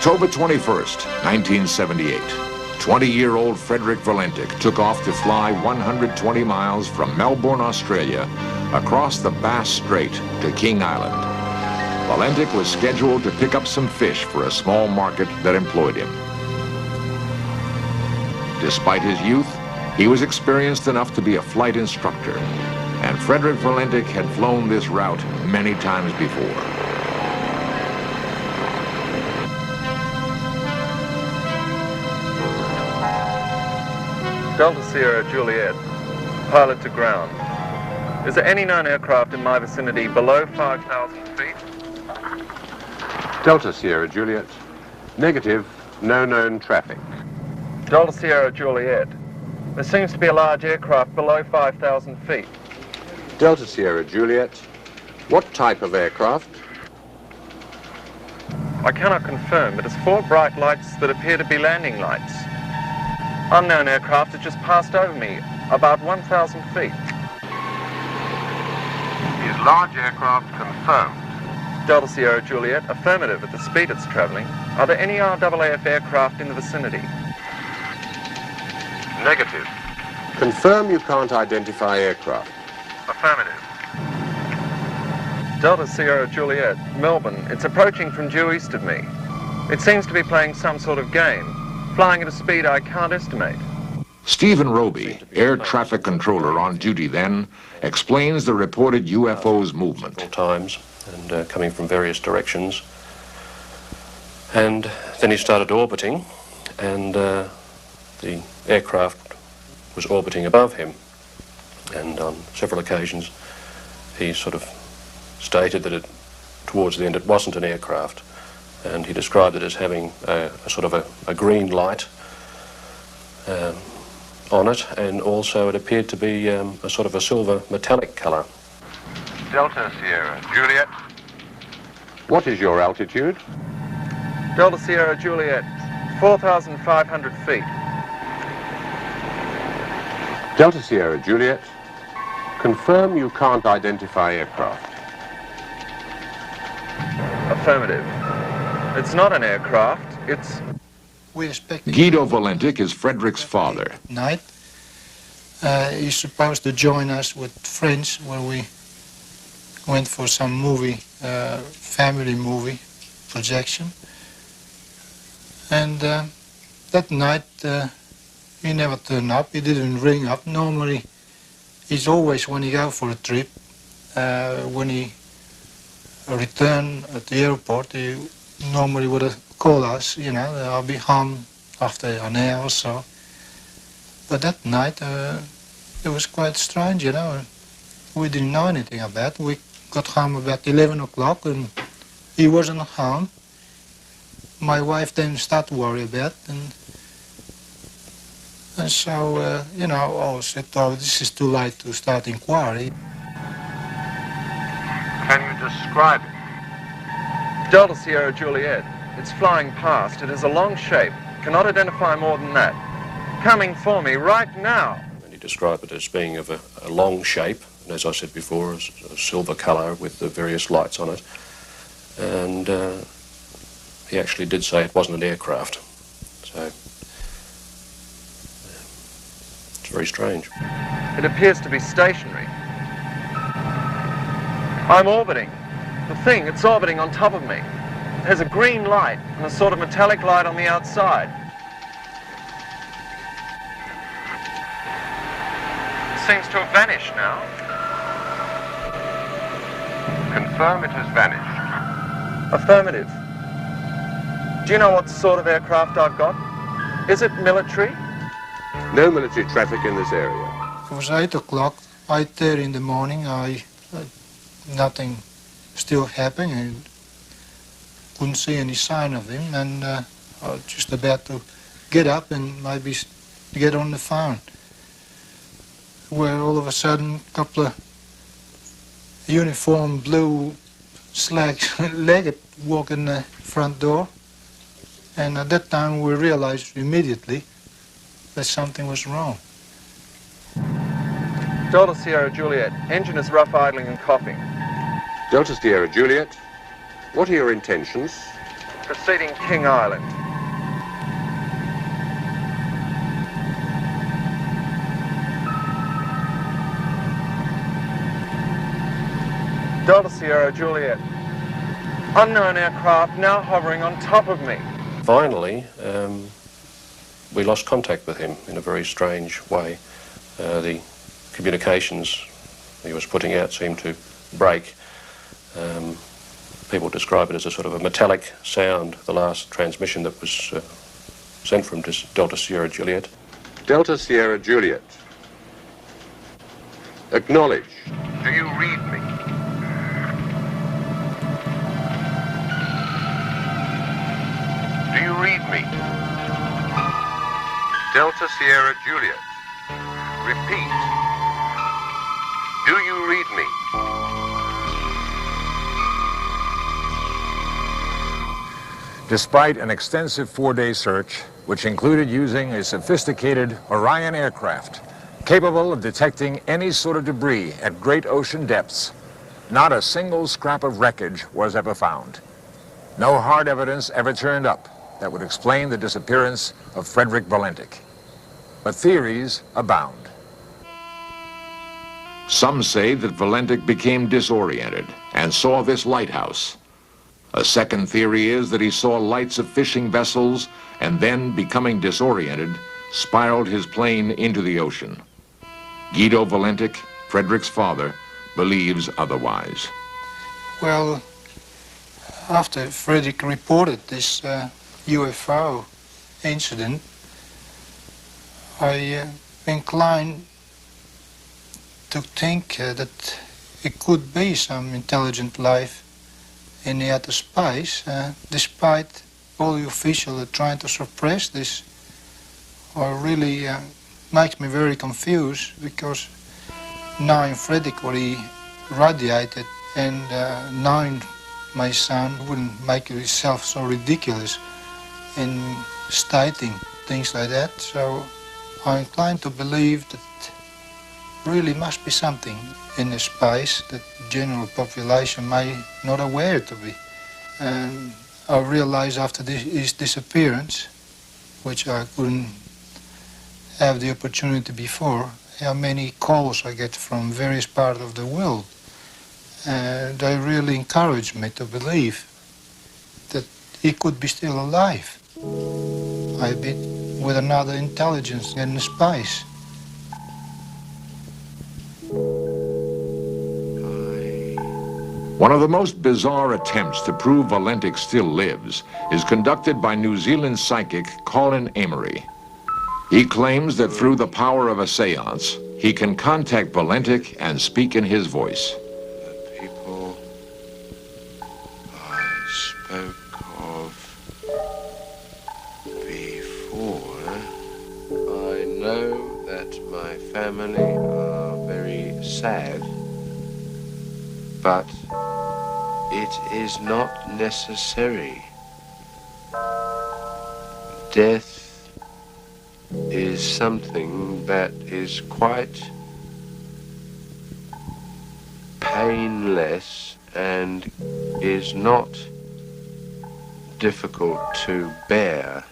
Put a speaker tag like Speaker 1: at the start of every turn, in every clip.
Speaker 1: October 21st, 1978. 20-year-old Frederick Valentich took off to fly 120 miles from Melbourne, Australia, across the Bass Strait to King Island. Valentich was scheduled to pick up some fish for a small market that employed him. Despite his youth, he was experienced enough to be a flight instructor, and Frederick Valentich had flown this route many times before.
Speaker 2: Delta Sierra Juliet, pilot to ground. Is there any known aircraft in my vicinity below 5,000 feet?
Speaker 3: Delta Sierra Juliet, negative, no known traffic.
Speaker 2: Delta Sierra Juliet, there seems to be a large aircraft below 5,000 feet.
Speaker 3: Delta Sierra Juliet, what type of aircraft?
Speaker 2: I cannot confirm, but it's 4 bright lights that appear to be landing lights. Unknown aircraft has just passed over me, about 1,000 feet.
Speaker 3: Is large aircraft confirmed?
Speaker 2: Delta Sierra Juliet, affirmative at the speed it's travelling. Are there any RAAF aircraft in the vicinity?
Speaker 3: Negative. Confirm you can't identify aircraft.
Speaker 2: Affirmative. Delta Sierra Juliet, Melbourne. It's approaching from due east of me. It seems to be playing some sort of game, flying at a speed I can't estimate.
Speaker 1: Stephen Roby, air traffic controller on duty then, explains the reported UFO's movement.
Speaker 4: Several times and coming from various directions. And then he started orbiting, and the aircraft was orbiting above him. And on several occasions he sort of stated that towards the end it wasn't an aircraft, and he described it as having a sort of a green light on it, and also it appeared to be a sort of a silver metallic colour.
Speaker 3: Delta Sierra Juliet, what is your altitude?
Speaker 2: Delta Sierra Juliet, 4,500 feet.
Speaker 3: Delta Sierra Juliet, confirm you can't identify aircraft.
Speaker 2: Affirmative. It's not an aircraft, it's...
Speaker 1: Guido Valentich is Frederick's father.
Speaker 5: Night. He's supposed to join us with friends when we went for some movie, family movie projection. And that night he never turned up, he didn't ring up. Normally, he's always, when he go for a trip, when he return at the airport, he normally would have called us, you know, I'll be home after an hour or so. But that night, it was quite strange, you know. We didn't know anything about it. We got home about 11 o'clock and he wasn't home. My wife then started to worry about it, and so, you know, I said, oh, this is too late to start inquiry.
Speaker 3: Can you describe it?
Speaker 2: Delta Sierra Juliet. It's flying past. It has a long shape. Cannot identify more than that. Coming for me right now.
Speaker 4: And he described it as being of a long shape, and as I said before, a silver colour with the various lights on it. And he actually did say it wasn't an aircraft. So it's very strange.
Speaker 2: It appears to be stationary. I'm orbiting. The thing, it's orbiting on top of me. It has a green light and a sort of metallic light on the outside. It seems to have vanished now.
Speaker 3: Confirm it has vanished.
Speaker 2: Affirmative. Do you know what sort of aircraft I've got? Is it military?
Speaker 3: No military traffic in this area.
Speaker 5: It was 8 o'clock, 8:30 in the morning. Nothing still happening. I couldn't see any sign of him, and I was just about to get up and maybe get on the phone, where all of a sudden a couple of uniformed blue slack-legged walk in the front door, and at that time we realized immediately that something was wrong.
Speaker 2: Delta Sierra Juliet, engine is rough idling and coughing.
Speaker 3: Delta Sierra Juliet, what are your intentions?
Speaker 2: preceding King Island. Delta Sierra Juliet. Unknown aircraft now hovering on top of me.
Speaker 4: Finally, we lost contact with him in a very strange way. The communications he was putting out seemed to break. People describe it as a sort of a metallic sound, the last transmission that was sent from Delta Sierra Juliet.
Speaker 3: Delta Sierra Juliet. Acknowledge.
Speaker 1: Do you read me? Do you read me? Delta Sierra Juliet. Repeat. Do you read me? Despite an extensive 4-day search, which included using a sophisticated Orion aircraft capable of detecting any sort of debris at great ocean depths, not a single scrap of wreckage was ever found. No hard evidence ever turned up that would explain the disappearance of Frederick Valentich. But theories abound. Some say that Valentich became disoriented and saw this lighthouse. A second theory is that he saw lights of fishing vessels and then, becoming disoriented, spiraled his plane into the ocean. Guido Valentich, Frederick's father, believes otherwise.
Speaker 5: Well, after Frederick reported this UFO incident, I inclined to think that it could be some intelligent life in the outer space, despite all the officials are trying to suppress this, or really makes me very confused, because knowing Frederick what he radiated and knowing my son wouldn't make himself so ridiculous in stating things like that. So I'm inclined to believe that really must be something in the space that the general population may not aware to be. And I realized after his disappearance, which I couldn't have the opportunity before, how many calls I get from various parts of the world. And they really encouraged me to believe that he could be still alive. Maybe with another intelligence in the space.
Speaker 1: One of the most bizarre attempts to prove Valentich still lives is conducted by New Zealand psychic Colin Amory. He claims that through the power of a seance, he can contact Valentich and speak in his voice.
Speaker 6: The people I spoke of before, I know that my family are very sad, but it is not necessary. Death is something that is quite painless and is not difficult to bear.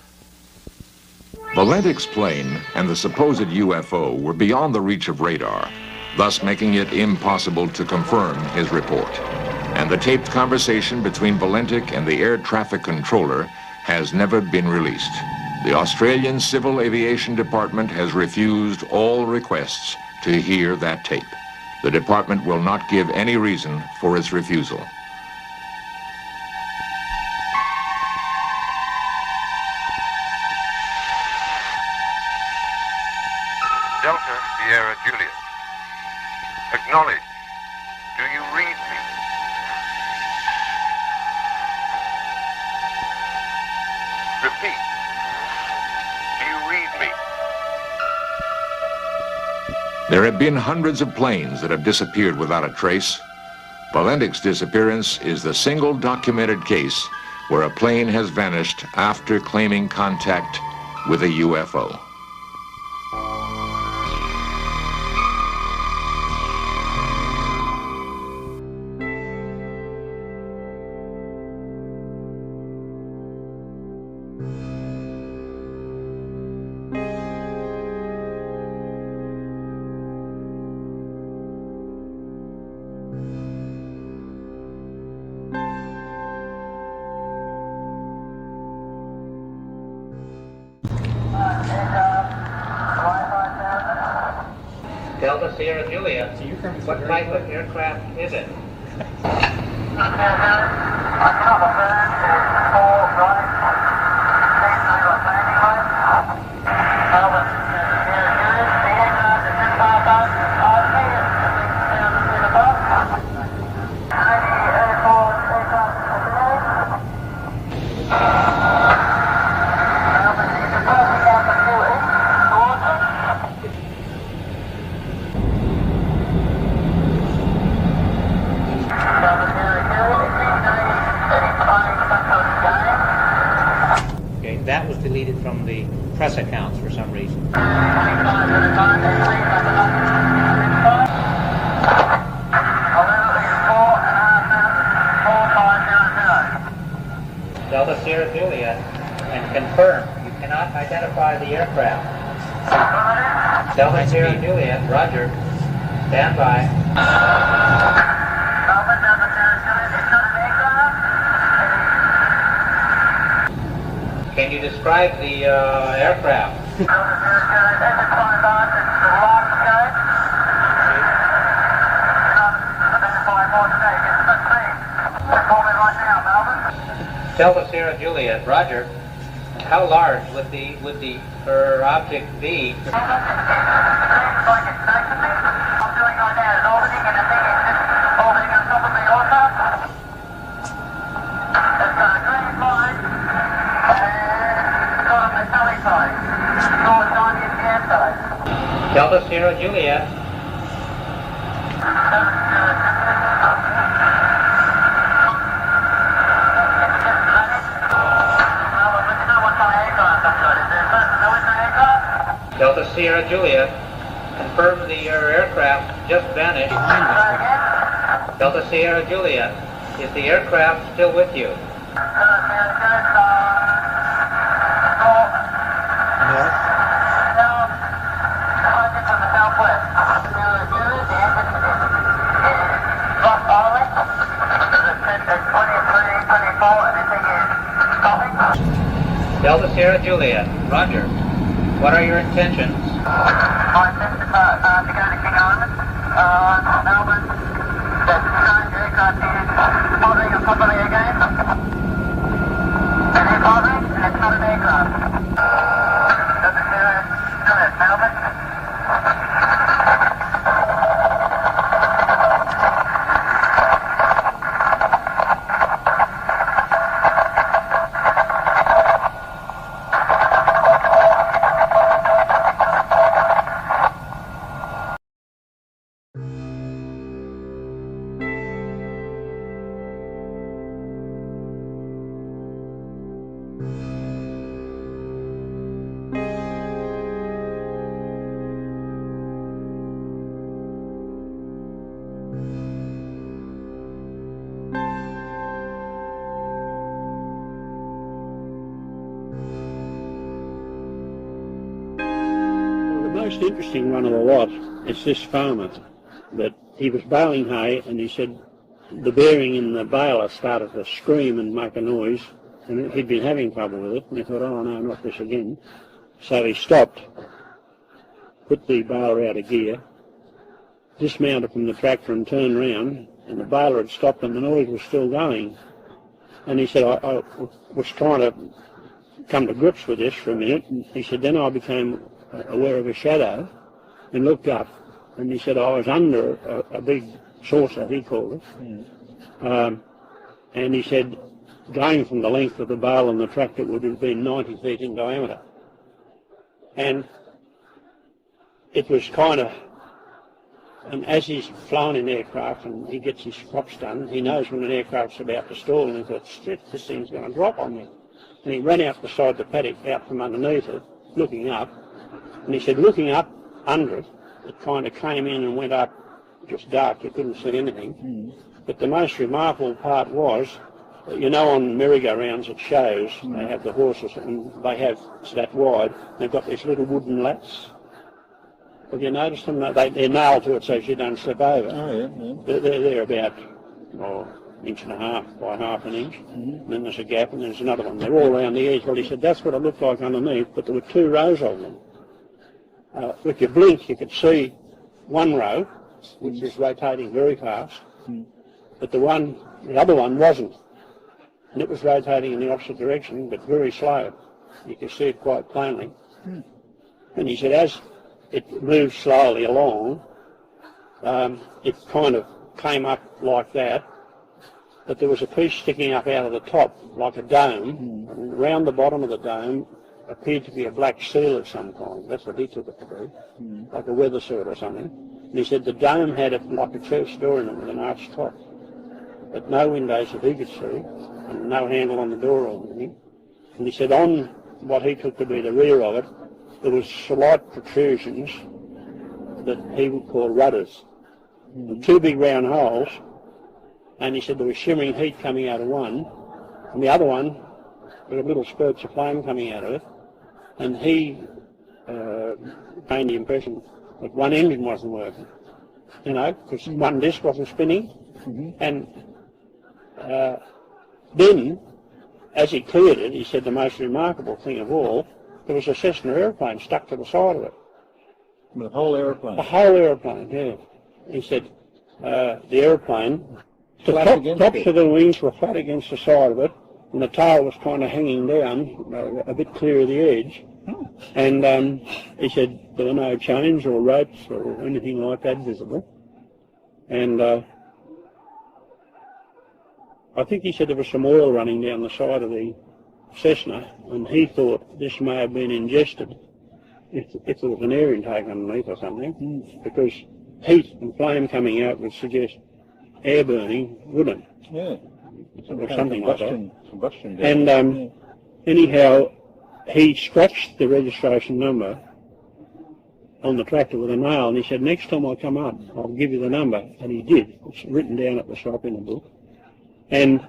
Speaker 1: Valentich's plane and the supposed UFO were beyond the reach of radar, thus making it impossible to confirm his report. And the taped conversation between Valentich and the air traffic controller has never been released. The Australian Civil Aviation Department has refused all requests to hear that tape. The department will not give any reason for its refusal. Delta Sierra Juliet. Acknowledge. Do you read me? Repeat. Do you read me? There have been hundreds of planes that have disappeared without a trace. Valentich's disappearance is the single documented case where a plane has vanished after claiming contact with a UFO.
Speaker 7: Delta Sierra Julia, what type of aircraft is it? That was deleted from the press accounts for some reason. Delta Sierra Julia, and confirm you cannot identify the aircraft. Delta Sierra Julia, roger. Stand by. Can you describe the aircraft? Delta Sierra Juliet, roger. How large would her object be? Delta Sierra Juliet. Delta Sierra Juliet, confirm your aircraft just vanished. Delta Sierra Juliet, is the aircraft still with you? Delta Sierra Juliet, roger. What are your intentions? My intentions are to go to King Island, Melbourne, the aircraft is hovering on top of me again. And it's hovering, and it's not an aircraft. Delta Sierra Juliet, Melbourne.
Speaker 8: The most interesting one of the lot is this farmer, that he was baling hay and he said the bearing in the baler started to scream and make a noise, and he'd been having trouble with it, and he thought, oh no, not this again. So he stopped, put the baler out of gear, dismounted from the tractor and turned round, and the baler had stopped and the noise was still going. And he said, I was trying to come to grips with this for a minute, and he said, then I became aware of a shadow and looked up, and he said I was under a big saucer, he called it, and he said going from the length of the bale and the tractor would have been 90 feet in diameter. And it was kind of, and as he's flown in aircraft and he gets his props done, he knows when an aircraft's about to stall, and he thought, shit, this thing's going to drop on me. And he ran out beside the paddock, out from underneath it, looking up, and he said looking up under it, it kind of came in and went up just dark, you couldn't see anything. But the most remarkable part was you know, on merry-go-rounds at shows, they have the horses, and they have, it's that wide, they've got these little wooden lats. Have you noticed them? They're nailed to it so you don't slip over.
Speaker 9: Oh, yeah.
Speaker 8: They're about, inch and a half by half an inch. And then there's a gap, and there's another one. They're all around the edge. Well, he said that's what it looked like underneath, but there were 2 rows of them. If you blink, you could see one row, which is rotating very fast, but the other one wasn't. And it was rotating in the opposite direction, but very slow. You could see it quite plainly. And he said as it moved slowly along, it kind of came up like that, but there was a piece sticking up out of the top, like a dome, and around the bottom of the dome appeared to be a black seal of some kind. That's what he took it to be, like a weather sword or something. And he said the dome had like a church door in it with an arched top, but no windows that he could see, and no handle on the door or anything. And he said on what he took to be the rear of it, there was slight protrusions that he would call rudders. 2 big round holes, and he said there was shimmering heat coming out of one, and the other one, there were little spurts of flame coming out of it, and he gained the impression that one engine wasn't working, because one disc wasn't spinning, and then, as he cleared it, he said the most remarkable thing of all, there was a Cessna aeroplane stuck to the side of it.
Speaker 9: The whole aeroplane? The
Speaker 8: whole aeroplane, yeah. He said the aeroplane, the tops of the wings were flat against the side of it, and the tail was kind of hanging down, a bit clear of the edge. And he said there were no chains or ropes or anything like that visible. And I think he said there was some oil running down the side of the Cessna, and he thought this may have been ingested if there was an air intake underneath or something, because heat and flame coming out would suggest air burning, wouldn't it?
Speaker 9: Yeah.
Speaker 8: Or something like that.
Speaker 9: Combustion
Speaker 8: and anyhow, he scratched the registration number on the tractor with a nail, and he said, next time I come up, I'll give you the number. And he did. It's written down at the shop in the book. And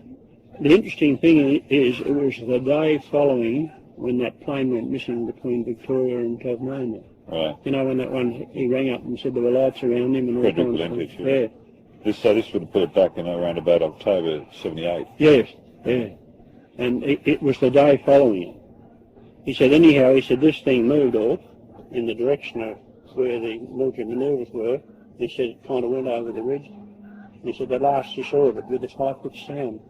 Speaker 8: the interesting thing is, it was the day following when that plane went missing between Victoria and Tasmania.
Speaker 9: Right.
Speaker 8: You know, when that one, he rang up and said there were lights around him and all
Speaker 9: Frederick
Speaker 8: kinds of
Speaker 9: Valentich,
Speaker 8: things. Yeah.
Speaker 9: This would have put it back in around about October 78.
Speaker 8: Yes, yeah. And it was the day following it. He said, anyhow, he said, this thing moved off in the direction of where the military manoeuvres were. He said it kind of went over the ridge. And he said the last he saw of it with this high-pitched sound.